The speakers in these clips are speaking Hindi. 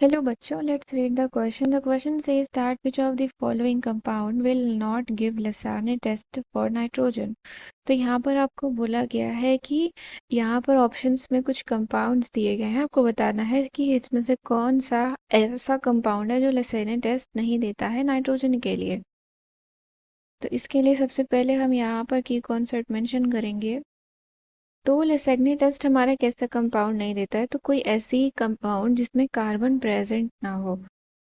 Hello बच्चों, let's read the question. The question says that which of the following compound will not give Lissane test for nitrogen. तो यहाँ पर आपको बोला गया है कि यहाँ पर ऑप्शंस में कुछ कंपाउंड्स दिए गए हैं, आपको बताना है कि इसमें से कौन सा ऐसा कंपाउंड है जो Lissane टेस्ट नहीं देता है नाइट्रोजन के लिए। तो इसके लिए सबसे पहले हम यहाँ पर की कॉन्सेप्ट मेंशन करेंगे। तो लेसैग्नी टेस्ट हमारा कैसा कंपाउंड नहीं देता है, तो कोई ऐसी कंपाउंड जिसमें कार्बन प्रेजेंट ना हो,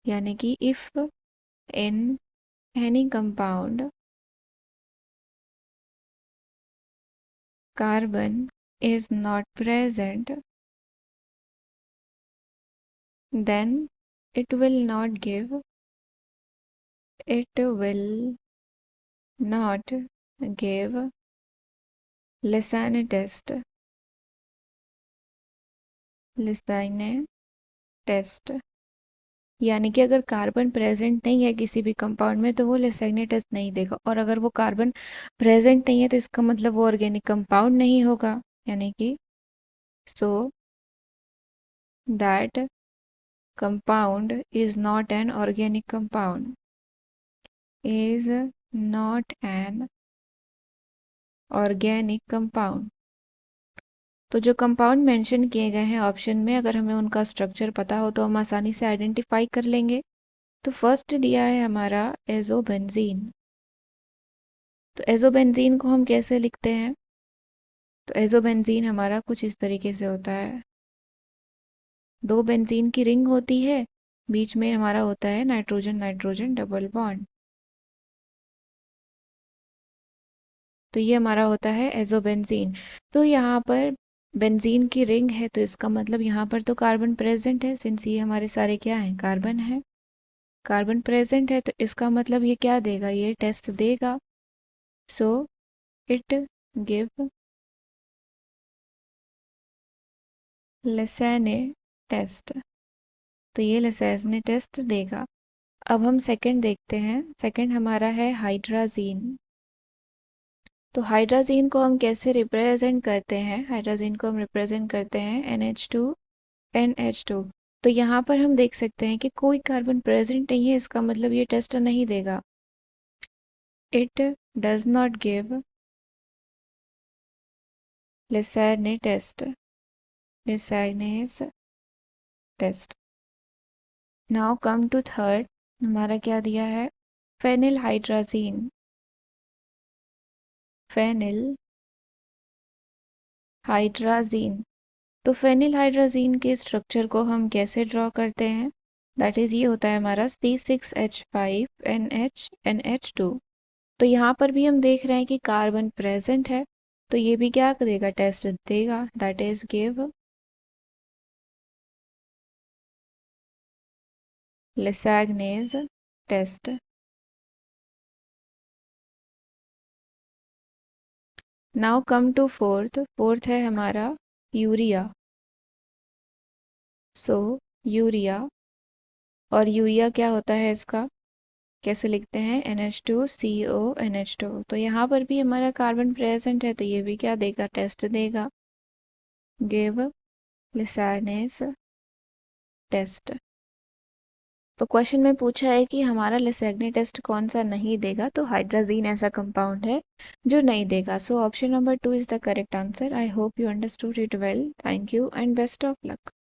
यानी कि if in any compound carbon is not present, then it will not give Lissane test. यानी कि अगर कार्बन प्रेजेंट नहीं है किसी भी कंपाउंड में तो वो लेसैग्नी टेस्ट नहीं देगा, और अगर वो कार्बन प्रेजेंट नहीं है तो इसका मतलब वो ऑर्गेनिक कंपाउंड नहीं होगा। यानी कि so that compound is not an organic compound, is not an organic compound. तो जो कंपाउंड मेंशन किए गए हैं ऑप्शन में, अगर हमें उनका स्ट्रक्चर पता हो तो हम आसानी से आइडेंटिफाई कर लेंगे। तो फर्स्ट दिया है हमारा एजोबेंजीन। तो एजोबेंजीन को हम कैसे लिखते हैं? तो एजोबेंजीन हमारा कुछ इस तरीके से होता है। दो बेंजीन की रिंग होती है, बीच में हमारा होता है नाइट्रोजन नाइट्रोजन डबल बॉन्ड। तो ये हमारा होता है एजोबेंजीन। तो यहाँ पर बेंजीन की रिंग है, तो इसका मतलब यहाँ पर तो कार्बन प्रेजेंट है, सिंस ये हमारे सारे क्या हैं, कार्बन है। कार्बन प्रेजेंट है तो इसका मतलब ये क्या देगा, ये टेस्ट देगा। So it give Lassaigne test. तो ये लेसैने टेस्ट देगा। अब हम सेकंड देखते हैं। सेकंड हमारा है हाइड्राजीन। तो हाइड्राजीन को हम कैसे रिप्रेजेंट करते हैं? हाइड्राजीन को हम रिप्रेजेंट करते हैं NH2 NH2। तो यहाँ पर हम देख सकते हैं कि कोई कार्बन प्रेजेंट नहीं है, इसका मतलब ये टेस्ट नहीं देगा। It does not give Lassaigne test, Lassaigne's test. Now come to third. हमारा क्या दिया है? Phenyl hydrazine. Phenyl hydrazine. तो फेनिल हाइड्राजीन के स्ट्रक्चर को हम कैसे ड्रॉ करते हैं? दैट इज ये होता है हमारा C6H5NH2। तो यहाँ पर भी हम देख रहे हैं कि कार्बन प्रेजेंट है, तो ये भी क्या देगा, टेस्ट देगा। That is give Lassaigne's test. Now come to fourth. Fourth है हमारा यूरिया। सो यूरिया, और यूरिया क्या होता है इसका, कैसे लिखते हैं, NH2CONH2। तो यहाँ पर भी हमारा कार्बन प्रेजेंट है, तो ये भी क्या देगा, टेस्ट देगा। Give Lassaigne's test. तो क्वेश्चन में पूछा है कि हमारा लिसैग्नी टेस्ट कौन सा नहीं देगा, तो हाइड्राजीन ऐसा कंपाउंड है जो नहीं देगा। So option number 2 is the correct answer. I hope you understood it well. Thank you and best of luck.